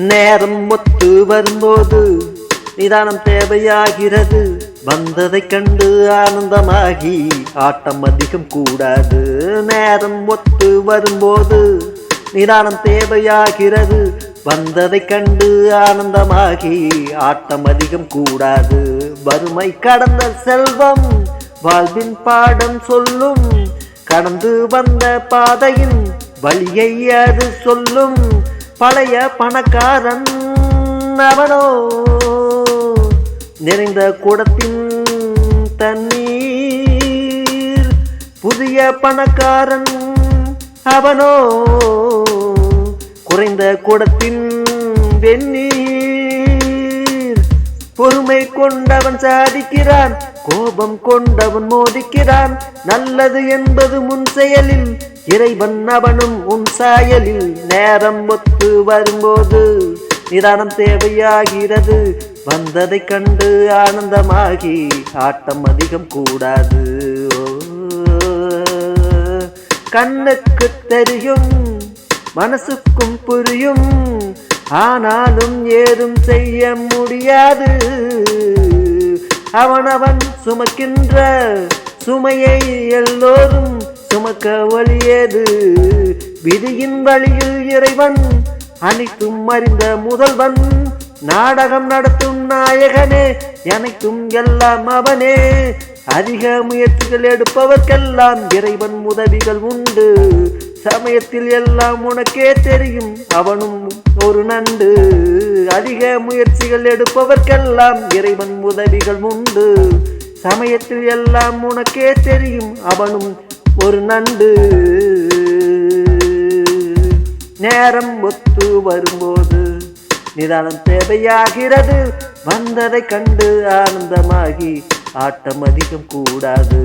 நேரம் ஒத்து வரும்போது நிதானம் தேவையாகிறது. வந்ததை கண்டு ஆனந்தமாகி ஆட்டம் அதிகம் கூடாது. நேரம் ஒத்து வரும்போது நிதானம் தேவையாகிறது. வந்ததை கண்டு ஆனந்தமாகி ஆட்டம் அதிகம் கூடாது. வறுமை கடந்த செல்வம் வாழ்வின் பாடம் சொல்லும். கடந்து வந்த பாதையின் வழியை அது சொல்லும். பழைய பணக்காரன் அவனோ நிறைந்த குடத்தின் தண்ணீர். புதிய பணக்காரன் அவனோ குறைந்த குடத்தின் வெந்நீர். பொறுமை கொண்டவன் சாதிக்கிறான், கோபம் கொண்டவன் மோதிக்கிறான். நல்லது என்பது முன் செயலில், இறைவன் அவனும் உன் சாயலில். நேரம் ஒத்து வரும்போது நிதானம் தேவையாகிறது. வந்ததை கண்டு ஆனந்தமாகி ஆட்டம் அதிகம் கூடாது. கண்ணுக்கு தெரியும், மனசுக்கும் புரியும், ஆனாலும் ஏதும் செய்ய முடியாது. அவனவன் சுமக்கின்ற சுமையை எல்லோரும் சுமக்க வழியேது. விதியின் வழியில் இறைவன் அனைத்தும் அறிந்த முதல்வன். நாடகம் நடத்தும் நாயகனே, அனைத்தும் எல்லாம் அவனே. அதிக முயற்சிகள் எடுப்பவர்க்கெல்லாம் இறைவன் உதவிகள் உண்டு. சமயத்தில் எல்லாம் உனக்கே தெரியும், அவனும் ஒரு நண்டு. அதிக முயற்சிகள் எடுப்பவர்க்கெல்லாம் இறைவன் உதவிகள் உண்டு. சமயத்தில் எல்லாம் உனக்கே தெரியும், அவனும் ஒரு நண்டு. நேரம் ஒத்து வரும்போது நிதானம் தேவையாகிறது. வந்ததை கண்டு ஆனந்தமாகி ஆட்டம் அதிகம் கூடாது.